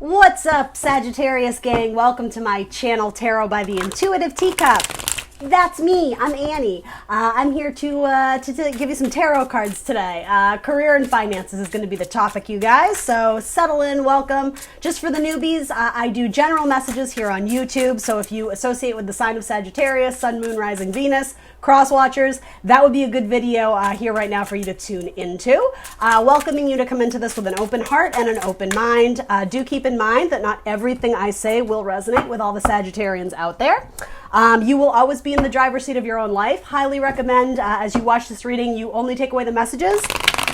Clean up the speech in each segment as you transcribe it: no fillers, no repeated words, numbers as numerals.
What's up, Sagittarius gang? Welcome to my channel, Tarot by the Intuitive Teacup. That's me. I'm Annie. I'm here to give you some tarot cards today. Career and finances is going to be the topic, you guys. So settle in, welcome. Just for the newbies, I do general messages here on YouTube. So if you associate with the sign of Sagittarius, Sun, Moon, Rising, Venus, cross watchers, that would be a good video here right now for you to tune into. Welcoming you to come into this with an open heart and an open mind. Do keep in mind that not everything I say will resonate with all the Sagittarians out there. You will always be in the driver's seat of your own life. Highly recommend as you watch this reading, you only take away the messages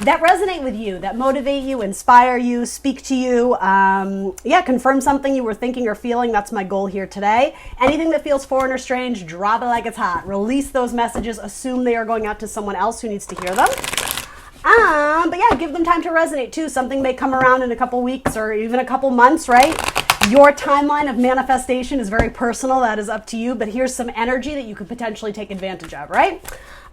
that resonate with you, that motivate you, inspire you, speak to you. Confirm something you were thinking or feeling. That's my goal here today. Anything that feels foreign or strange, drop it like it's hot. Release those messages. Assume they are going out to someone else who needs to hear them. But yeah, give them time to resonate too. Something may come around in a couple weeks or even a couple months, right? Your timeline of manifestation is very personal. That is up to you. But here's some energy that you could potentially take advantage of, right?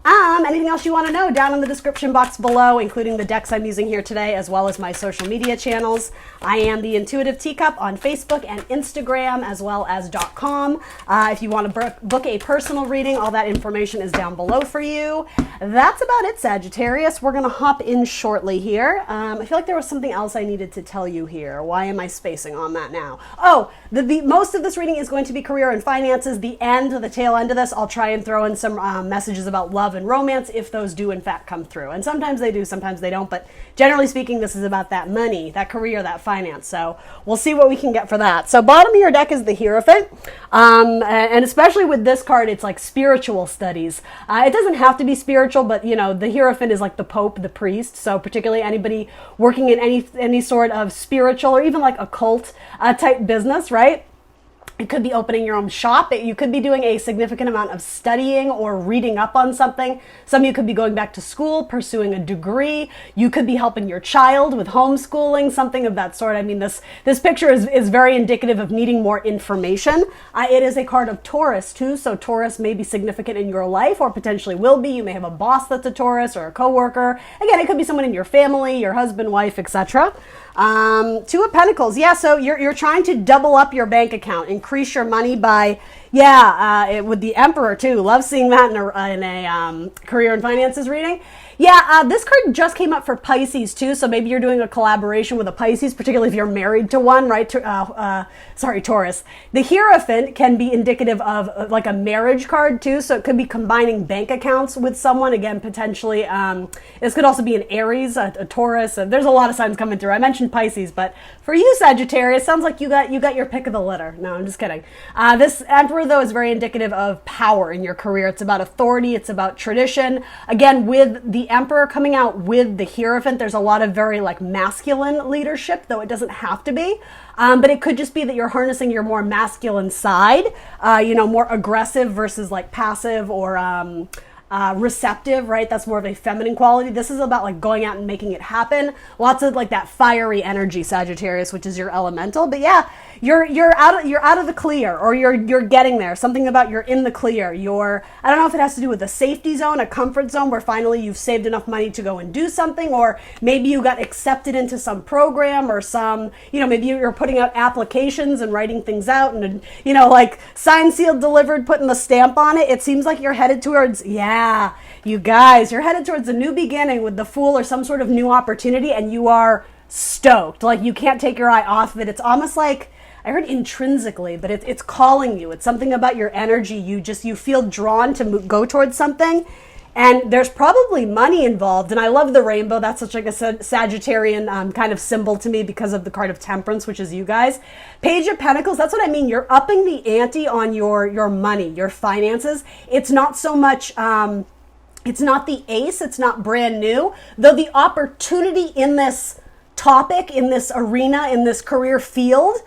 Anything else you want to know, down in the description box below, including the decks I'm using here today, as well as my social media channels. I am the Intuitive Teacup on Facebook and Instagram, as well as .com. If you want to book a personal reading, all that information is down below for you. That's about it, Sagittarius. We're going to hop in shortly here. I feel like there was something else I needed to tell you here. Why am I spacing on that now? Oh, the most of this reading is going to be career and finances. The tail end of this, I'll try and throw in some messages about love and romance if those do in fact come through. And sometimes they do, sometimes they don't. But generally speaking, this is about that money, that career, that finance. So we'll see what we can get for that. So bottom of your deck is the Hierophant. And especially with this card, it's like spiritual studies. It doesn't have to be spiritual, but you know, the Hierophant is like the Pope, the priest. So particularly anybody working in any sort of spiritual or even like occult type business, right? It could be opening your own shop. You could be doing a significant amount of studying or reading up on something. Some of you could be going back to school, pursuing a degree. You could be helping your child with homeschooling, something of that sort. I mean, this picture is very indicative of needing more information. It is a card of Taurus too, so Taurus may be significant in your life or potentially will be. You may have a boss that's a Taurus or a coworker. Again, it could be someone in your family, your husband, wife, etc. Two of Pentacles. Yeah, so you're trying to double up your bank account, increase your money by, with the Emperor too. Love seeing that in a career and finances reading. Yeah, this card just came up for Pisces too, so maybe you're doing a collaboration with a Pisces, particularly if you're married to one, right? Taurus. The Hierophant can be indicative of like a marriage card too, so it could be combining bank accounts with someone. Again, potentially, this could also be an Aries, a Taurus. There's a lot of signs coming through. I mentioned Pisces, but for you, Sagittarius, sounds like you got your pick of the litter. No, I'm just kidding. This Emperor, though, is very indicative of power in your career. It's about authority. It's about tradition. Again, with the Emperor coming out with the Hierophant, there's a lot of very like masculine leadership, though it doesn't have to be. But it could just be that you're harnessing your more masculine side, more aggressive versus like passive or receptive, right? That's more of a feminine quality. This is about like going out and making it happen. Lots of like that fiery energy, Sagittarius, which is your elemental. But yeah, you're out of the clear, or you're getting there. Something about you're in the clear. I don't know if it has to do with a safety zone, a comfort zone where finally you've saved enough money to go and do something, or maybe you got accepted into some program or some, maybe you're putting out applications and writing things out and, like signed, sealed, delivered, putting the stamp on it. It seems like you're headed towards, you guys, you're headed towards a new beginning with the Fool or some sort of new opportunity, and you are stoked. Like you can't take your eye off of it. It's almost like, I heard intrinsically, but it's calling you. It's something about your energy. You feel drawn to go towards something, and there's probably money involved. And I love the rainbow. That's such like a Sagittarian kind of symbol to me because of the card of Temperance, which is you guys. Page of Pentacles, that's what I mean. You're upping the ante on your money, your finances. It's not so much, it's not the ace. It's not brand new, though the opportunity in this topic, in this arena, in this career field,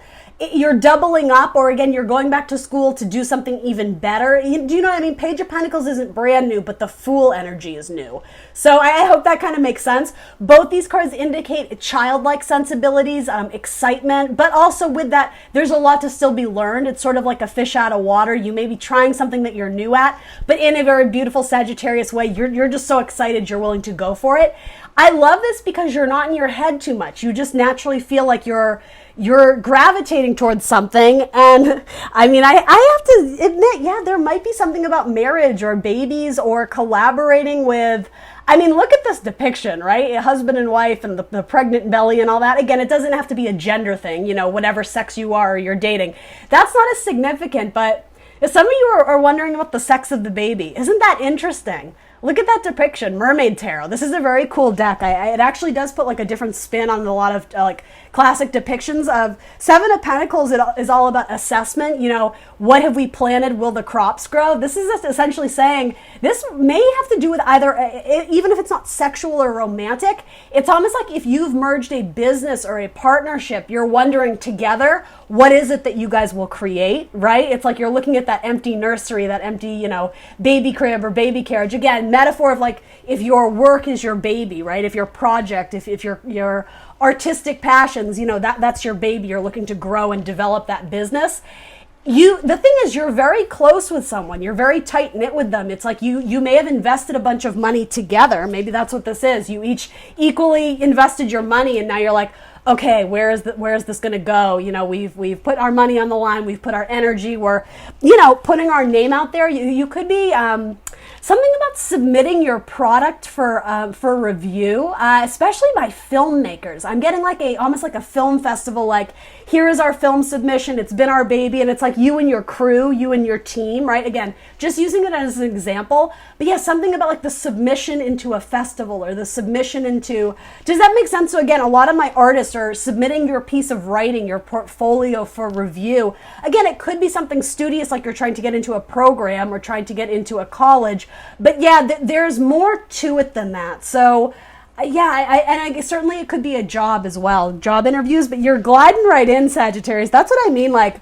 you're doubling up, or again, you're going back to school to do something even better. Do you know what I mean? Page of Pentacles isn't brand new, but the Fool energy is new. So I hope that kind of makes sense. Both these cards indicate childlike sensibilities, excitement, but also with that, there's a lot to still be learned. It's sort of like a fish out of water. You may be trying something that you're new at, but in a very beautiful Sagittarius way, you're just so excited you're willing to go for it. I love this because you're not in your head too much. You just naturally feel like you're you're gravitating towards something. And I mean, I have to admit, yeah, there might be something about marriage or babies or collaborating with, I mean, look at this depiction, right? A husband and wife and the pregnant belly and all that. Again, it doesn't have to be a gender thing, you know, whatever sex you are or you're dating. That's not as significant, but if some of you are wondering about the sex of the baby, isn't that interesting? Look at that depiction, Mermaid Tarot. This is a very cool deck. It actually does put like a different spin on a lot of like classic depictions of Seven of Pentacles. It is all about assessment. You know, what have we planted? Will the crops grow? This is just essentially saying this may have to do with either, even if it's not sexual or romantic, it's almost like if you've merged a business or a partnership, you're wondering together, what is it that you guys will create, right? It's like you're looking at that empty nursery, that empty, you know, baby crib or baby carriage. Again, metaphor of like if your work is your baby, right? If your project, if your artistic passions, you know, that's your baby. You're looking to grow and develop that business. The thing is, you're very close with someone. You're very tight knit with them. It's like you may have invested a bunch of money together. Maybe that's what this is. You each equally invested your money, and now you're like, okay, where is this going to go? You know, we've put our money on the line. We've put our energy. We're, you know, putting our name out there. You could be something about submitting your product for review, especially by filmmakers. I'm getting like almost like a film festival. Like, here is our film submission. It's been our baby, and it's like you and your crew, you and your team, right? Again, just using it as an example. But yeah, something about like the submission into a festival or the submission into. Does that make sense? So again, a lot of my artists are submitting your piece of writing, your portfolio for review. Again, it could be something studious, like you're trying to get into a program or trying to get into a college. But yeah, there's more to it than that. So yeah, I certainly it could be a job as well, job interviews, but you're gliding right in, Sagittarius. That's what I mean. Like,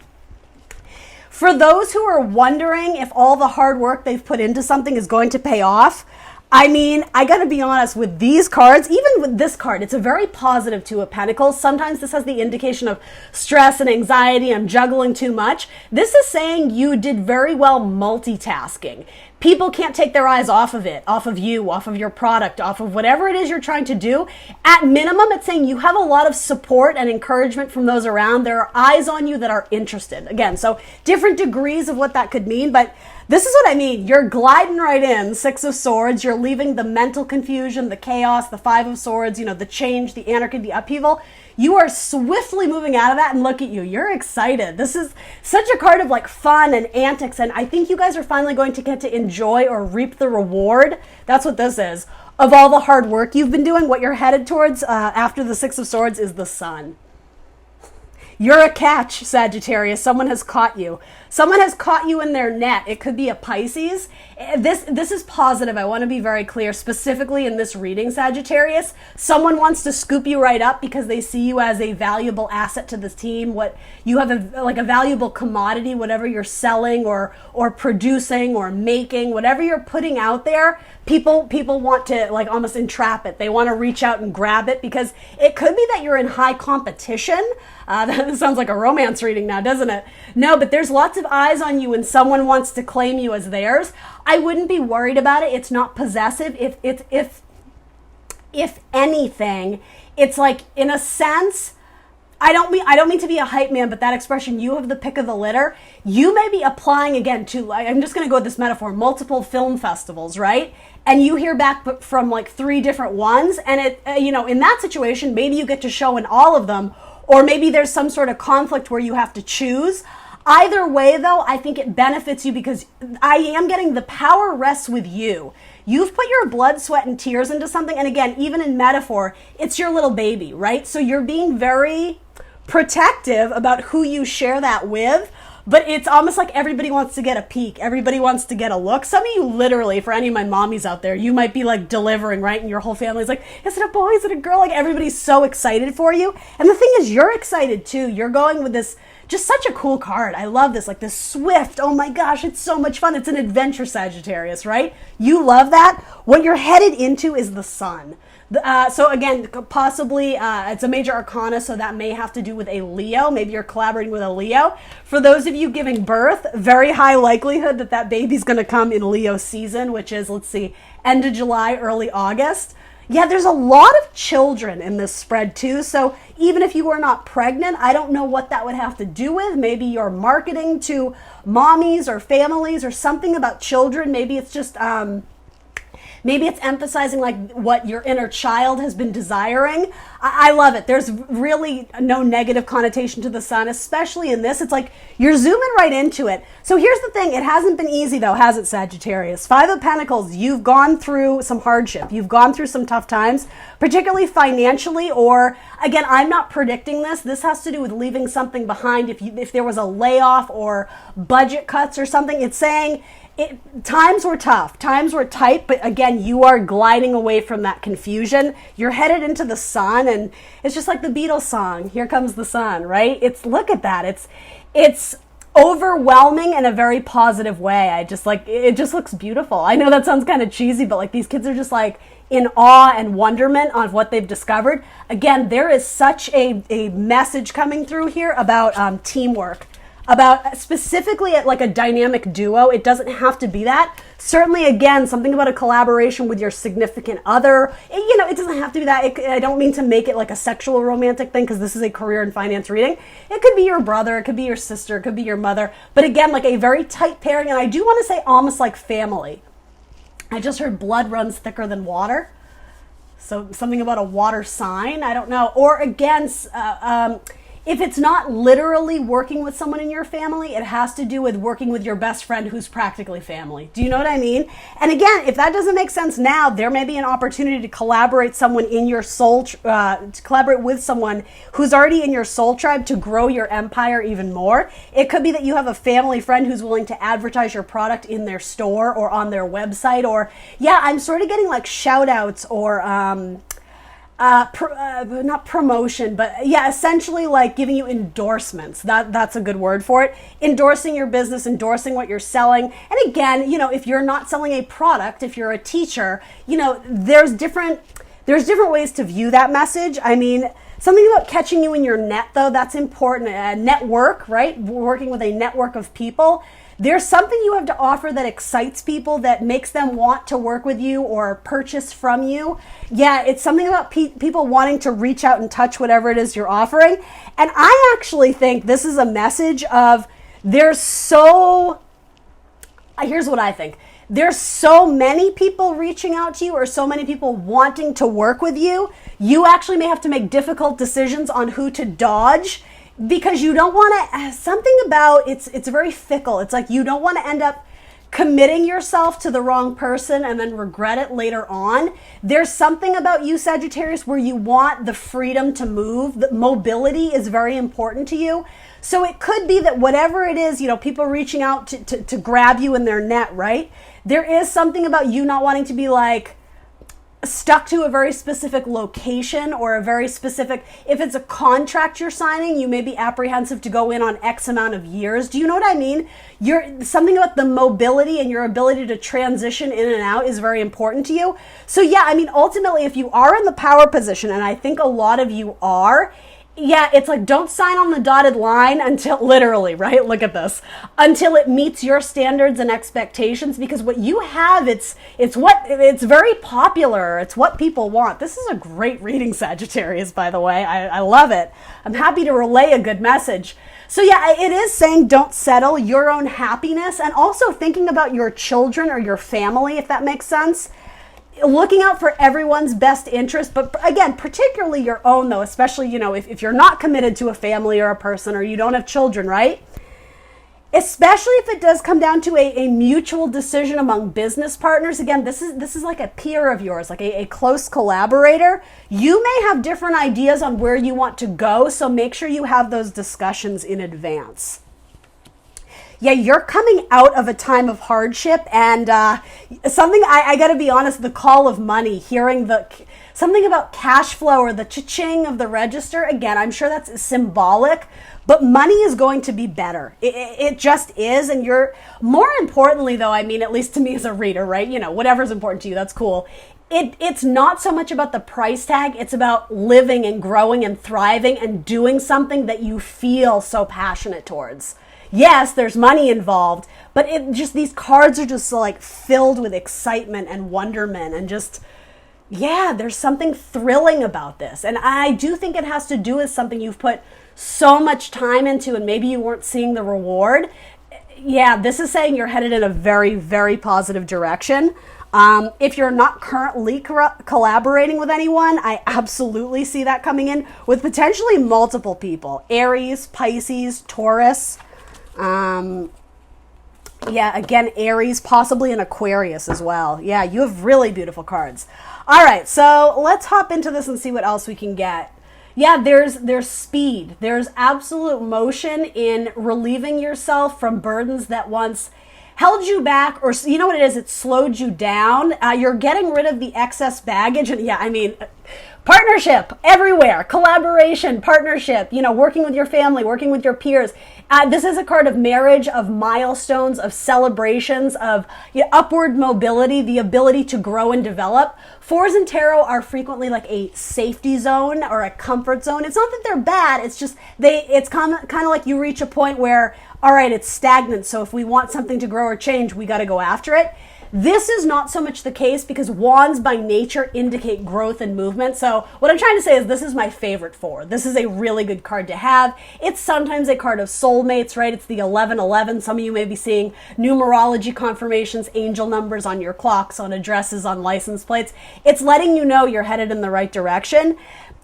for those who are wondering if all the hard work they've put into something is going to pay off, I mean, I got to be honest with these cards, even with this card, it's a very positive Two of Pentacles. Sometimes this has the indication of stress and anxiety. I'm juggling too much. This is saying you did very well multitasking. People can't take their eyes off of it, off of you, off of your product, off of whatever it is you're trying to do. At minimum, it's saying you have a lot of support and encouragement from those around. There are eyes on you that are interested. Again, so different degrees of what that could mean, but this is what I mean. You're gliding right in, Six of Swords. You're leaving the mental confusion, the chaos, the Five of Swords, you know, the change, the anarchy, the upheaval. You are swiftly moving out of that, and look at you. You're excited. This is such a card of like fun and antics, and I think you guys are finally going to get to enjoy or reap the reward. That's what this is. Of all the hard work you've been doing, what you're headed towards after the Six of Swords is the Sun. You're a catch, Sagittarius. Someone has caught you. Someone has caught you in their net. It could be a Pisces. This is positive. I want to be very clear, specifically in this reading, Sagittarius. Someone wants to scoop you right up because they see you as a valuable asset to the team. What you have a valuable commodity, whatever you're selling or producing or making, whatever you're putting out there. People want to like almost entrap it. They want to reach out and grab it because it could be that you're in high competition. That sounds like a romance reading now, doesn't it? No, but there's lots of eyes on you and someone wants to claim you as theirs. I wouldn't be worried about it. It's not possessive. If anything, it's like, in a sense, I don't mean to be a hype man, but that expression, you have the pick of the litter, you may be applying again to, I'm just going to go with this metaphor, multiple film festivals, right? And you hear back from like 3 different ones, and it, in that situation, maybe you get to show in all of them, or maybe there's some sort of conflict where you have to choose. Either way, though, I think it benefits you because I am getting the power rests with you. You've put your blood, sweat, and tears into something. And again, even in metaphor, it's your little baby, right? So you're being very protective about who you share that with. But it's almost like everybody wants to get a peek. Everybody wants to get a look. Some of you literally, for any of my mommies out there, you might be like delivering, right? And your whole family's like, is it a boy? Is it a girl? Like everybody's so excited for you. And the thing is, you're excited too. You're going with this, just such a cool card. I love this, like this swift, oh my gosh, it's so much fun. It's an adventure, Sagittarius, right? You love that. What you're headed into is the Sun. So again, possibly it's a major arcana, so that may have to do with a Leo. Maybe you're collaborating with a Leo. For those of you giving birth, very high likelihood that baby's going to come in Leo season, which is, let's see, end of July, early August. Yeah, there's a lot of children in this spread too. So even if you are not pregnant, I don't know what that would have to do with. Maybe you're marketing to mommies or families or something about children. Maybe it's just, maybe it's emphasizing like what your inner child has been desiring. I love it. There's really no negative connotation to the sun, especially in this. It's like you're zooming right into it. So here's the thing. It hasn't been easy though, has it, Sagittarius? Five of Pentacles, you've gone through some hardship. You've gone through some tough times, particularly financially, or again, I'm not predicting this. This has to do with leaving something behind. If there was a layoff or budget cuts or something, it's saying times were tough, times were tight, but again, you are gliding away from that confusion. You're headed into the sun, and it's just like the Beatles song, "Here Comes the Sun," right? Look at that. It's overwhelming in a very positive way. It just looks beautiful. I know that sounds kind of cheesy, but like these kids are just like in awe and wonderment on what they've discovered. Again, there is such a message coming through here about teamwork, about specifically at like a dynamic duo. It doesn't have to be that. Certainly, again, something about a collaboration with your significant other. It doesn't have to be that. I don't mean to make it like a sexual romantic thing, because this is a career and finance reading. It could be your brother, it could be your sister, it could be your mother. But again, like a very tight pairing, and I do want to say almost like family. I just heard blood runs thicker than water. So something about a water sign, I don't know. Or again, if it's not literally working with someone in your family, it has to do with working with your best friend who's practically family. Do you know what I mean? And again, if that doesn't make sense now, there may be an opportunity to collaborate to collaborate with someone who's already in your soul tribe to grow your empire even more. It could be that you have a family friend who's willing to advertise your product in their store or on their website, or I'm sort of getting like shout outs or, not promotion, but essentially like giving you endorsements. That's a good word for it. Endorsing your business, endorsing what you're selling. And again, if you're not selling a product, if you're a teacher, there's different ways to view that message. I mean, something about catching you in your net though, that's important. Network, right? Working with a network of people. There's something you have to offer that excites people, that makes them want to work with you or purchase from you. Yeah, it's something about people wanting to reach out and touch whatever it is you're offering. And I actually think this is a message of here's what I think. There's so many people reaching out to you, or so many people wanting to work with you. You actually may have to make difficult decisions on who to dodge, because you don't want to, something about it's very fickle. It's like you don't want to end up committing yourself to the wrong person and then regret it later on. There's something about you, Sagittarius, where you want the freedom to move. The mobility is very important to you. So it could be that whatever it is, people reaching out to grab you in their net, right? There is something about you not wanting to be like stuck to a very specific location or a very specific, if it's a contract you're signing, you may be apprehensive to go in on X amount of years. Do you know what I mean? Something about the mobility and your ability to transition in and out is very important to you. So ultimately, if you are in the power position, and I think a lot of you are, it's like, don't sign on the dotted line until, literally, right? Look at this. Until it meets your standards and expectations, because what you have, it's very popular. It's what people want. This is a great reading, Sagittarius, by the way. I love it. I'm happy to relay a good message. So it is saying don't settle, your own happiness, and also thinking about your children or your family, if that makes sense. Looking out for everyone's best interest, but again, particularly your own though, especially, if you're not committed to a family or a person, or you don't have children, right? Especially if it does come down to a mutual decision among business partners. Again, this is like a peer of yours, like a close collaborator. You may have different ideas on where you want to go, so make sure you have those discussions in advance. You're coming out of a time of hardship, and something I got to be honest, the call of money, hearing something about cash flow or the cha-ching of the register. Again, I'm sure that's symbolic, but money is going to be better. It just is. And more importantly though, at least to me as a reader, right? Whatever's important to you, that's cool. It's not so much about the price tag. It's about living and growing and thriving and doing something that you feel so passionate towards. Yes, there's money involved, but these cards are just so like filled with excitement and wonderment and just, Yeah, there's something thrilling about this. And I do think it has to do with something you've put so much time into and maybe you weren't seeing the reward. Yeah, this is saying you're headed in a very, very positive direction. If you're not currently collaborating with anyone, I absolutely see that coming in with potentially multiple people. Aries, Pisces, Taurus. Yeah, again, Aries, possibly an Aquarius as well. Yeah, you have really beautiful cards. All right, so let's hop into this and see what else we can get. Yeah, there's speed. There's absolute motion in relieving yourself from burdens that once held you back, or you know what it is, it slowed you down. You're getting rid of the excess baggage. And yeah, I mean, partnership everywhere, collaboration, partnership, working with your family, working with your peers. This is a card of marriage, of milestones, of celebrations, of upward mobility, the ability to grow and develop. Fours in tarot are frequently like a safety zone or a comfort zone. It's not that they're bad. It's just it's kind of like you reach a point where, all right, it's stagnant. So if we want something to grow or change, we got to go after it. This is not so much the case because wands by nature indicate growth and movement. So what I'm trying to say is this is my favorite four. This is a really good card to have. It's sometimes a card of soulmates, right? It's the 1111. Some of you may be seeing numerology confirmations, angel numbers on your clocks, on addresses, on license plates. It's letting you know you're headed in the right direction.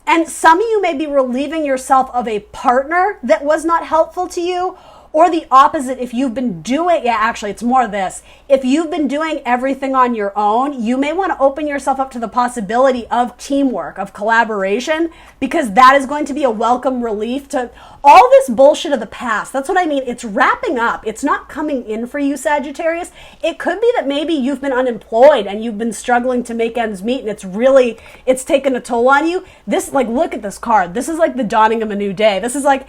And some of you may be relieving yourself of a partner that was not helpful to you. Or the opposite, if you've been doing, actually it's more this. If you've been doing everything on your own, you may want to open yourself up to the possibility of teamwork, of collaboration, because that is going to be a welcome relief to all this bullshit of the past. That's what I mean. It's wrapping up. It's not coming in for you, Sagittarius. It could be that maybe you've been unemployed and you've been struggling to make ends meet and it's taken a toll on you. This, look at this card. This is like the dawning of a new day. This is like,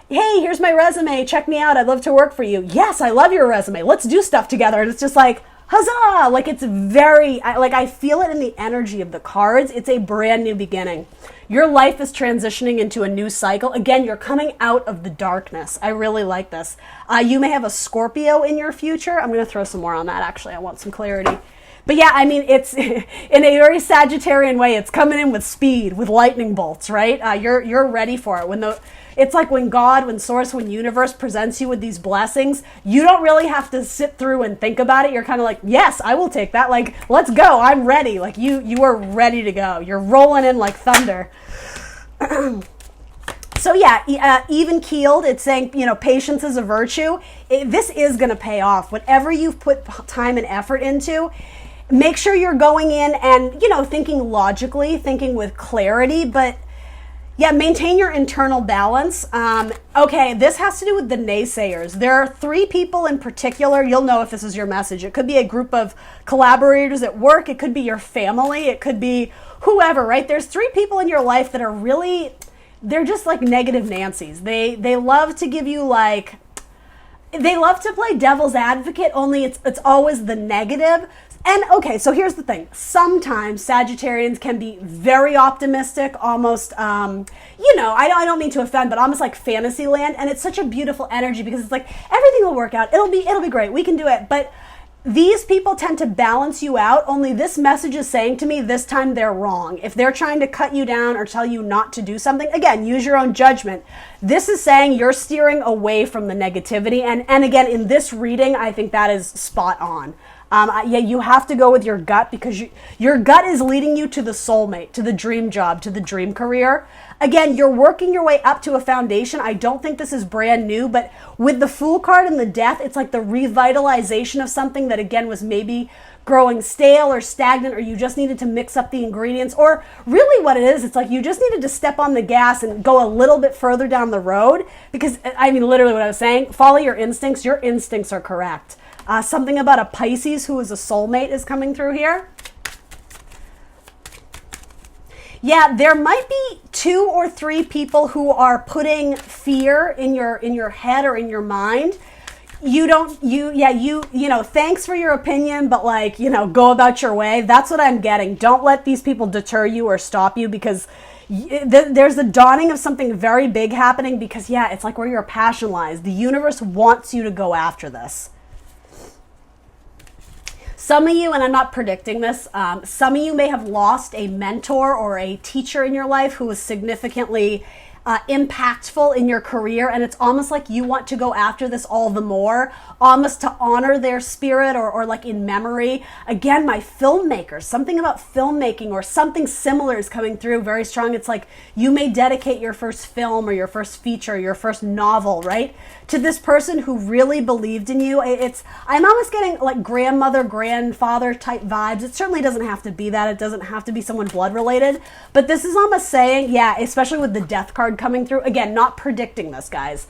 hey, here's my resume. Check me out. I'd love to work for you. Yes, I love your resume. Let's do stuff together. And it's just like, huzzah. It's very, I feel it in the energy of the cards. It's a brand new beginning. Your life is transitioning into a new cycle. Again, you're coming out of the darkness. I really like this. You may have a Scorpio in your future. I'm going to throw some more on that, actually. I want some clarity. But yeah, I mean, it's in a very Sagittarian way. It's coming in with speed, with lightning bolts, right? You're ready for it. It's like when God, when Source, when Universe presents you with these blessings, you don't really have to sit through and think about it. You're kind of like, yes, I will take that. Let's go. I'm ready. You are ready to go. You're rolling in like thunder. So yeah, even keeled, it's saying, patience is a virtue. This is going to pay off. Whatever you've put time and effort into, make sure you're going in and, thinking logically, thinking with clarity, but yeah, maintain your internal balance. Okay, this has to do with the naysayers. There are three people in particular. You'll know if this is your message. It could be a group of collaborators at work. It could be your family. It could be whoever, right? There's three people in your life that are really, they're just like negative Nancy's. They love to give you they love to play devil's advocate, only it's always the negative. And okay, so here's the thing. Sometimes Sagittarians can be very optimistic, almost, I don't mean to offend, but almost like fantasy land. And it's such a beautiful energy because it's like, everything will work out. It'll be great. We can do it. But these people tend to balance you out. Only this message is saying to me this time they're wrong. If they're trying to cut you down or tell you not to do something, again, use your own judgment. This is saying you're steering away from the negativity. And again, in this reading, I think that is spot on. You have to go with your gut because your gut is leading you to the soulmate, to the dream job, to the dream career. Again, you're working your way up to a foundation. I don't think this is brand new, but with the Fool card and the Death, it's like the revitalization of something that, again, was maybe growing stale or stagnant, or you just needed to mix up the ingredients. Or really what it is, it's like you just needed to step on the gas and go a little bit further down the road because, literally what I was saying, follow your instincts. Your instincts are correct. Something about a Pisces who is a soulmate is coming through here. Yeah, there might be 2 or 3 people who are putting fear in your head or in your mind. Thanks for your opinion, but go about your way. That's what I'm getting. Don't let these people deter you or stop you because there's the dawning of something very big happening because, it's like where your passion lies. The universe wants you to go after this. Some of you, and I'm not predicting this, some of you may have lost a mentor or a teacher in your life who was significantly impactful in your career, and it's almost like you want to go after this all the more, almost to honor their spirit or like in memory. Again, my filmmakers, something about filmmaking or something similar is coming through very strong. It's like you may dedicate your first film or your first feature, your first novel, right, to this person who really believed in you. I'm almost getting like grandmother, grandfather type vibes. It certainly doesn't have to be that. It doesn't have to be someone blood related, but this is almost saying, yeah, especially with the death card coming through. Again, not predicting this, guys.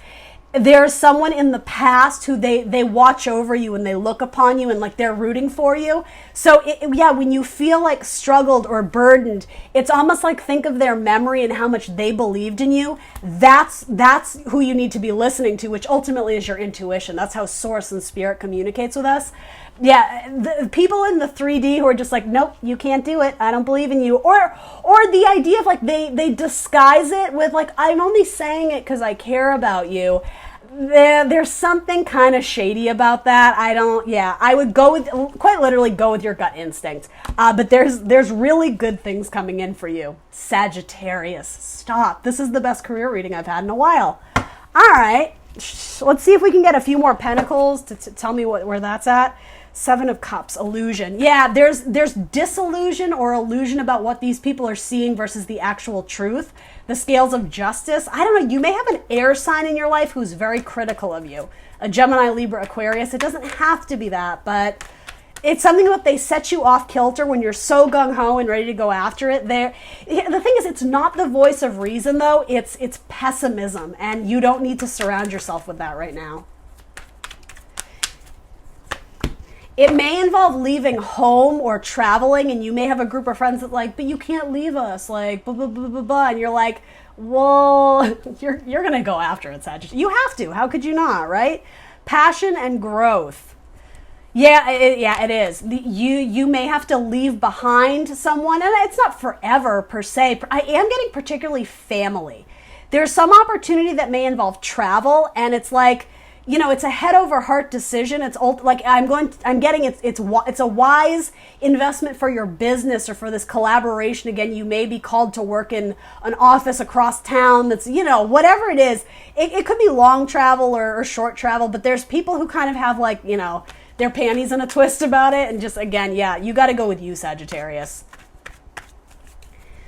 There's someone in the past who they watch over you and they look upon you and like they're rooting for you. So yeah, when you feel like struggled or burdened, it's almost like think of their memory and how much they believed in you. That's who you need to be listening to, which ultimately is your intuition. That's how source and spirit communicates with us. Yeah, the people in the 3D who are just like, nope, you can't do it. I don't believe in you. Or the idea of like they disguise it with like, I'm only saying it because I care about you. There's something kind of shady about that. I would go with, quite literally go with your gut instinct. But there's really good things coming in for you. Sagittarius, stop. This is the best career reading I've had in a while. All right, let's see if we can get a few more pentacles to tell me where that's at. 7 of Cups, illusion. Yeah, there's disillusion or illusion about what these people are seeing versus the actual truth. The scales of justice. I don't know, you may have an air sign in your life who's very critical of you. A Gemini, Libra, Aquarius. It doesn't have to be that, but it's something about they set you off kilter when you're so gung-ho and ready to go after it. The thing is, it's not the voice of reason, though. It's pessimism, and you don't need to surround yourself with that right now. It may involve leaving home or traveling, and you may have a group of friends that like, but you can't leave us, like, blah, blah, blah, blah, blah. And you're like, well, you're going to go after it, Sagittarius. You have to. How could you not, right? Passion and growth. Yeah, it is. You may have to leave behind someone, and it's not forever per se. I am getting particularly family. There's some opportunity that may involve travel, and it's like, you know, it's a head over heart decision. It's like I'm getting it's a wise investment for your business or for this collaboration. Again, you may be called to work in an office across town. That's, you know, whatever it is. It could be long travel or short travel, but there's people who kind of have like, you know, their panties in a twist about it. And just, again, yeah, you got to go with you, Sagittarius.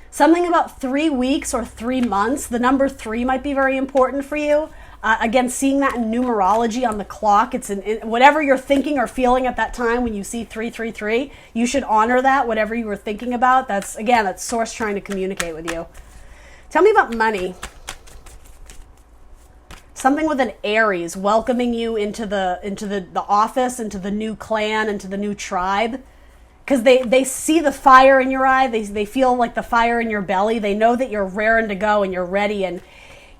Something about 3 weeks or 3 months. The number 3 might be very important for you. Again, seeing that in numerology on the clock, it's in whatever you're thinking or feeling at that time when you see 333, you should honor that, whatever you were thinking about. That's source trying to communicate with you. Tell me about money. Something with an Aries welcoming you into the office, into the new clan, into the new tribe. Because they see the fire in your eye. They feel like the fire in your belly. They know that you're raring to go and you're ready. And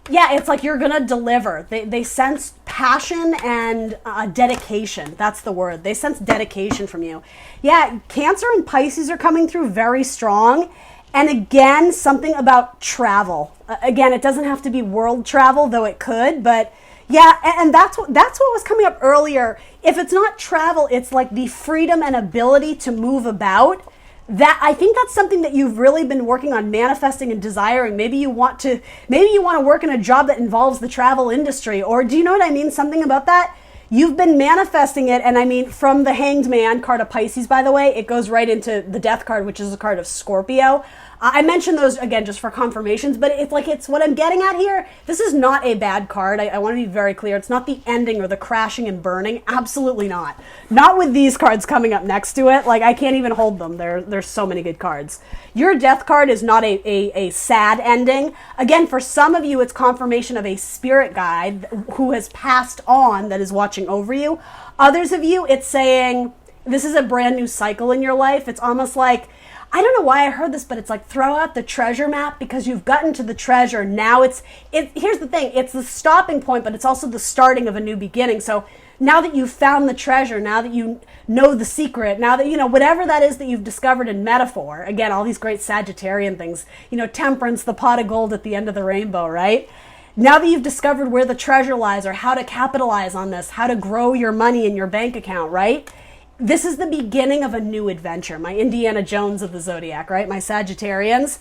yeah, it's like you're going to deliver. They sense passion and dedication. That's the word. They sense dedication from you. Yeah, Cancer and Pisces are coming through very strong. And again, something about travel. Again, it doesn't have to be world travel, though it could. But yeah, and that's what was coming up earlier. If it's not travel, it's like the freedom and ability to move about. That, I think that's something that you've really been working on manifesting and desiring. Maybe you want to work in a job that involves the travel industry, or do you know what I mean? Something about that. You've been manifesting it, and I mean, from the Hanged Man card of Pisces, by the way, it goes right into the Death card, which is a card of Scorpio. I mentioned those, again, just for confirmations, but it's what I'm getting at here. This is not a bad card. I want to be very clear. It's not the ending or the crashing and burning. Absolutely not. Not with these cards coming up next to it. Like, I can't even hold them. There's so many good cards. Your Death card is not a sad ending. Again, for some of you, it's confirmation of a spirit guide who has passed on that is watching over you. Others of you, it's saying this is a brand new cycle in your life. It's almost like, I don't know why I heard this, but it's like throw out the treasure map because you've gotten to the treasure. Now here's the thing. It's the stopping point, but it's also the starting of a new beginning. So now that you've found the treasure, now that you know the secret, now that, you know, whatever that is that you've discovered in metaphor, again, all these great Sagittarian things, you know, temperance, the pot of gold at the end of the rainbow, right? Now that you've discovered where the treasure lies or how to capitalize on this, how to grow your money in your bank account, right? this is the beginning of a new adventure. My Indiana Jones of the zodiac, right? My Sagittarians.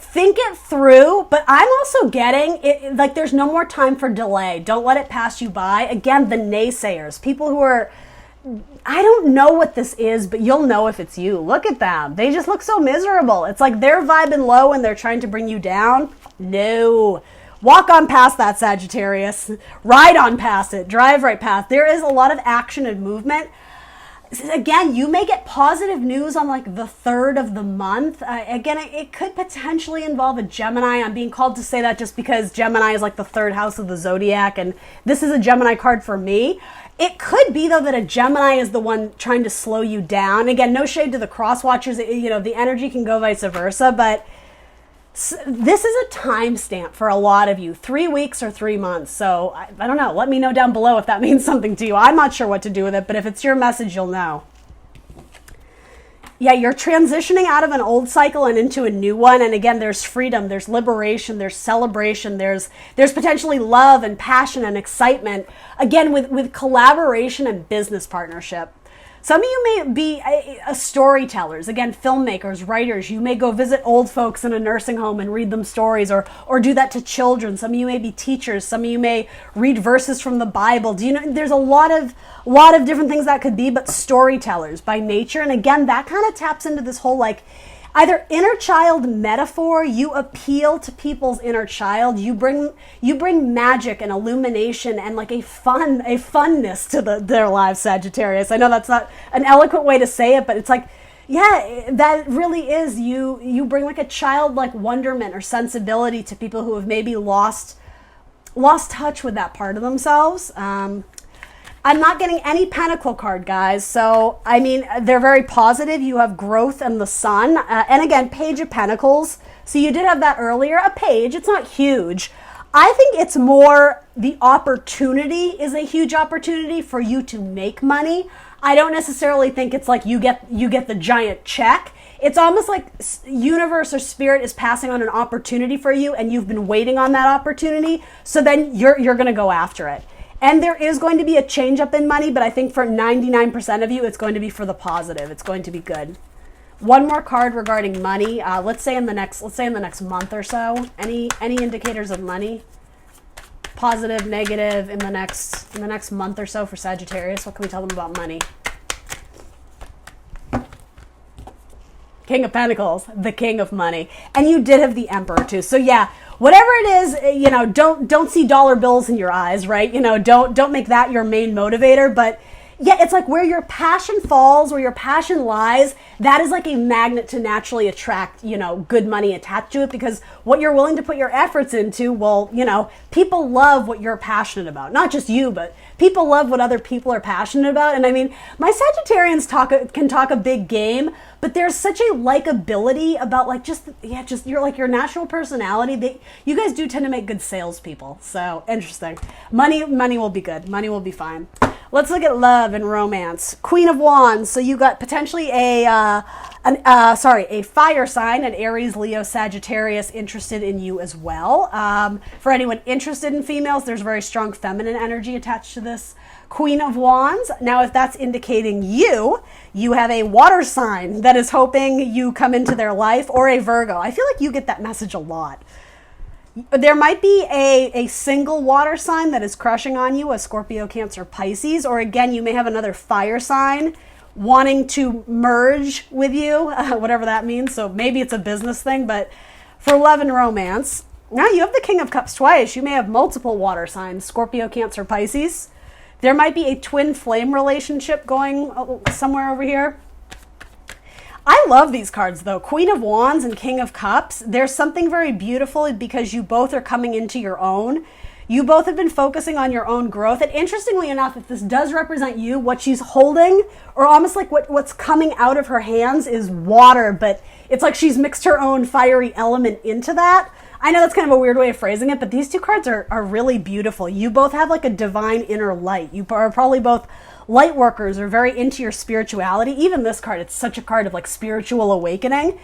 Think it through, but I'm also getting it, like there's no more time for delay. Don't let it pass you by. Again, the naysayers, people who are, I don't know what this is, but you'll know if it's you. Look at them. They just look so miserable. It's like they're vibing low and they're trying to bring you down. No. Walk on past that, Sagittarius. Ride on past it. Drive right past. There is a lot of action and movement. Again, you may get positive news on like the 3rd of the month. Again, it could potentially involve a Gemini. I'm being called to say that just because Gemini is like the 3rd house of the zodiac, and this is a Gemini card for me. It could be, though, that a Gemini is the one trying to slow you down. Again, no shade to the cross watchers. You know, the energy can go vice versa, but this is a timestamp for a lot of you, 3 weeks or 3 months. So I don't know. Let me know down below if that means something to you. I'm not sure what to do with it, but if it's your message, you'll know. Yeah, you're transitioning out of an old cycle and into a new one. And again, there's freedom, there's liberation, there's celebration, there's potentially love and passion and excitement. Again, with collaboration and business partnership. Some of you may be storytellers, again, filmmakers, writers. You may go visit old folks in a nursing home and read them stories, or do that to children. Some of you may be teachers. Some of you may read verses from the Bible. Do you know, there's a lot of different things that could be, but storytellers by nature. And again, that kind of taps into this whole like either inner child metaphor. You appeal to people's inner child. You bring magic and illumination and like a funness to their lives, Sagittarius. I know that's not an eloquent way to say it, but it's like, yeah, that really is. You bring like a childlike wonderment or sensibility to people who have maybe lost touch with that part of themselves. I'm not getting any Pentacle card, guys. So, I mean, they're very positive. You have growth and the Sun. And again, Page of Pentacles. So you did have that earlier. A page, it's not huge. I think it's more the opportunity is a huge opportunity for you to make money. I don't necessarily think it's like you get the giant check. It's almost like universe or spirit is passing on an opportunity for you and you've been waiting on that opportunity. So then you're going to go after it. And there is going to be a change up in money, but I think for 99% of you, it's going to be for the positive. It's going to be good. One more card regarding money. Let's say in the next month or so. Any indicators of money? Positive, negative in the next month or so for Sagittarius. What can we tell them about money? King of Pentacles, the king of money. And you did have the Emperor too. So yeah, whatever it is, you know, don't see dollar bills in your eyes, right? You know, don't make that your main motivator, but yeah, it's like where your passion falls, where your passion lies, that is like a magnet to naturally attract, you know, good money attached to it, because what you're willing to put your efforts into, well, you know, people love what you're passionate about. Not just you, but people love what other people are passionate about. And I mean, my Sagittarians can talk a big game, but there's such a likability about like just your natural personality. You guys do tend to make good salespeople. So interesting. Money will be good. Money will be fine. Let's look at love and romance. Queen of Wands. So you got potentially a fire sign, an Aries, Leo, Sagittarius interested in you as well. For anyone interested in females, there's very strong feminine energy attached to this Queen of Wands. Now, if that's indicating you have a water sign that is hoping you come into their life, or a Virgo. I feel like you get that message a lot. There might be a single water sign that is crushing on you, a Scorpio, Cancer, Pisces, or again, you may have another fire sign wanting to merge with you, whatever that means. So maybe it's a business thing, but for love and romance, now you have the King of Cups twice. You may have multiple water signs, Scorpio, Cancer, Pisces. There might be a twin flame relationship going somewhere over here. I love these cards though. Queen of Wands and King of Cups. There's something very beautiful because you both are coming into your own. You both have been focusing on your own growth. And interestingly enough, if this does represent you, what she's holding, or almost like what's coming out of her hands is water, but it's like she's mixed her own fiery element into that. I know that's kind of a weird way of phrasing it, but these two cards are really beautiful. You both have like a divine inner light. You are probably both light workers or very into your spirituality. Even this card, it's such a card of like spiritual awakening.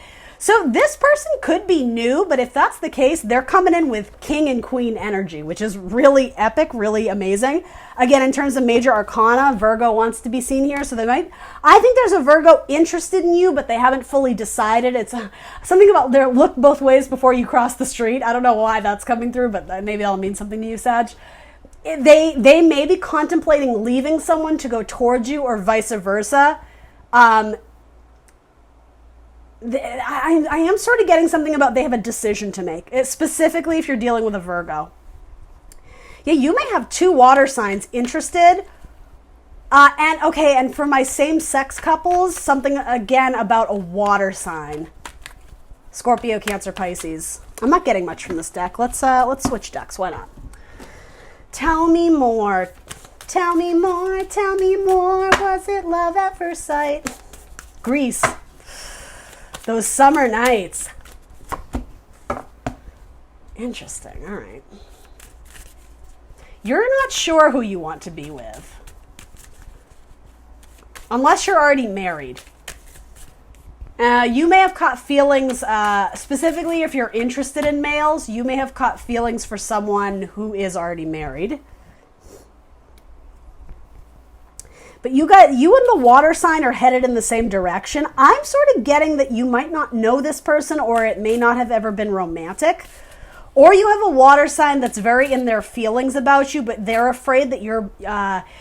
So this person could be new, but if that's the case, they're coming in with king and queen energy, which is really epic, really amazing. Again, in terms of major arcana, Virgo wants to be seen here. So I think there's a Virgo interested in you, but they haven't fully decided. It's something about their look both ways before you cross the street. I don't know why that's coming through, but maybe that'll mean something to you, Sag. They may be contemplating leaving someone to go towards you or vice versa. I am sort of getting something about they have a decision to make, specifically if you're dealing with a Virgo. Yeah, you may have 2 water signs interested. And for my same-sex couples, something again about a water sign. Scorpio, Cancer, Pisces. I'm not getting much from this deck. Let's switch decks. Why not? Tell me more. Tell me more. Tell me more. Was it love at first sight? Greece. Those summer nights. Interesting. All right. You're not sure who you want to be with. Unless you're already married. You may have caught feelings, specifically if you're interested in males, you may have caught feelings for someone who is already married. But you and the water sign are headed in the same direction. I'm sort of getting that you might not know this person, or it may not have ever been romantic. Or you have a water sign that's very in their feelings about you, but they're afraid that you're,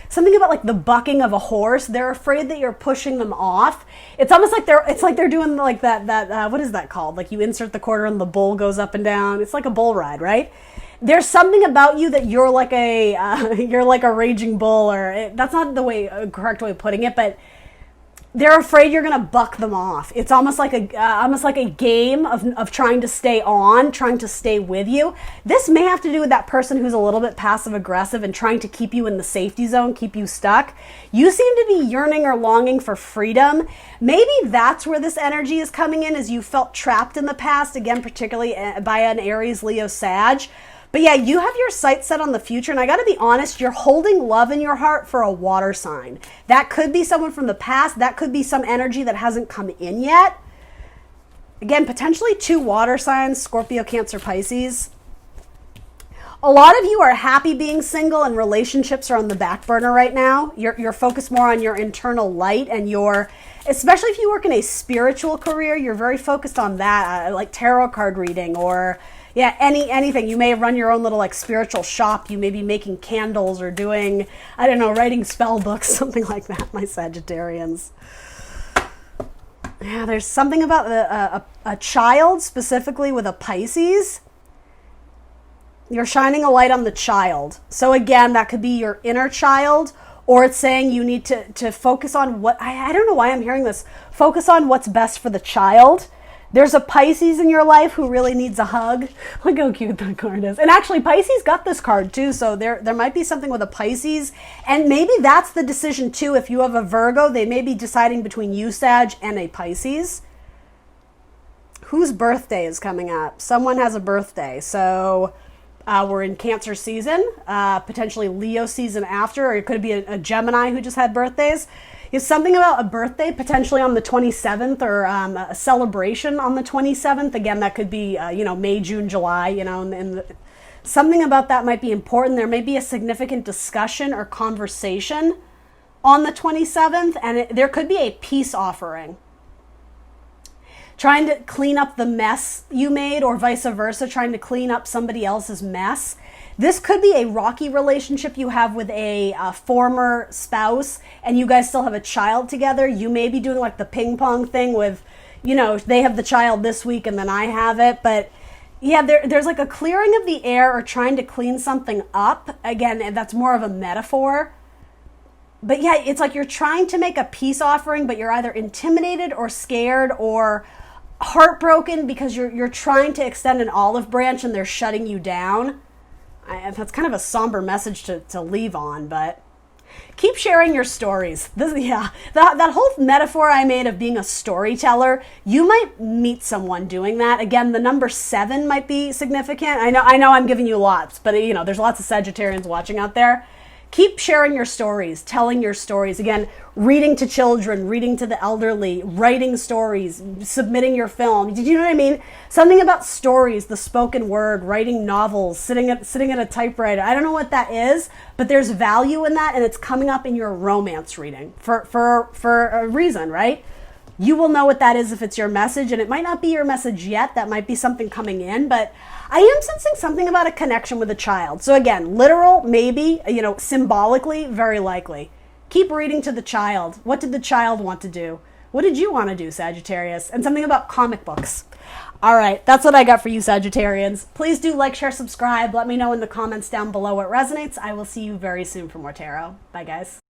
something about like the bucking of a horse. They're afraid that you're pushing them off. It's almost like they're doing like that, what is that called? Like you insert the quarter and the bull goes up and down. It's like a bull ride, right? There's something about you that you're like a raging bull, or that's not the correct way of putting it, but they're afraid you're going to buck them off. It's almost like a game of trying to stay on, trying to stay with you. This may have to do with that person who's a little bit passive aggressive and trying to keep you in the safety zone, keep you stuck. You seem to be yearning or longing for freedom. Maybe that's where this energy is coming in, as you felt trapped in the past, again, particularly by an Aries, Leo, Sag. But yeah, you have your sights set on the future, and I got to be honest, you're holding love in your heart for a water sign. That could be someone from the past. That could be some energy that hasn't come in yet. Again, potentially 2 water signs, Scorpio, Cancer, Pisces. A lot of you are happy being single, and relationships are on the back burner right now. You're focused more on your internal light, and especially if you work in a spiritual career, you're very focused on that, like tarot card reading or... yeah, anything. You may run your own little like spiritual shop. You may be making candles or doing, I don't know, writing spell books, something like that, my Sagittarians. Yeah, there's something about a child, specifically with a Pisces. You're shining a light on the child. So again, that could be your inner child, or it's saying you need to focus on what, I don't know why I'm hearing this, focus on what's best for the child. There's a Pisces in your life who really needs a hug. Look how cute that card is. And actually, Pisces got this card too, so there might be something with a Pisces. And maybe that's the decision too. If you have a Virgo, they may be deciding between you, Sag, and a Pisces. Whose birthday is coming up? Someone has a birthday. So we're in Cancer season, potentially Leo season after, or it could be a Gemini who just had birthdays. Is something about a birthday potentially on the 27th, or a celebration on the 27th. Again, that could be, May, June, July, and something about that might be important. There may be a significant discussion or conversation on the 27th, and there could be a peace offering. Trying to clean up the mess you made, or vice versa, trying to clean up somebody else's mess. This could be a rocky relationship you have with a former spouse, and you guys still have a child together. You may be doing like the ping pong thing with, they have the child this week and then I have it. But yeah, there's like a clearing of the air, or trying to clean something up. Again, that's more of a metaphor. But yeah, it's like you're trying to make a peace offering, but you're either intimidated or scared or heartbroken because you're trying to extend an olive branch and they're shutting you down. That's kind of a somber message to leave on, but keep sharing your stories. That whole metaphor I made of being a storyteller, you might meet someone doing that. Again, the number 7 might be significant. I know I'm giving you lots, but there's lots of Sagittarians watching out there. Keep sharing your stories, telling your stories. Again, reading to children, reading to the elderly, writing stories, submitting your film. Did you know what I mean? Something about stories, the spoken word, writing novels, sitting at a typewriter. I don't know what that is, but there's value in that, and it's coming up in your romance reading for a reason, right? You will know what that is if it's your message, and it might not be your message yet. That might be something coming in, but I am sensing something about a connection with a child. So again, literal, maybe, symbolically, very likely. Keep reading to the child. What did the child want to do? What did you want to do, Sagittarius? And something about comic books. All right, that's what I got for you, Sagittarians. Please do like, share, subscribe. Let me know in the comments down below what resonates. I will see you very soon for more tarot. Bye, guys.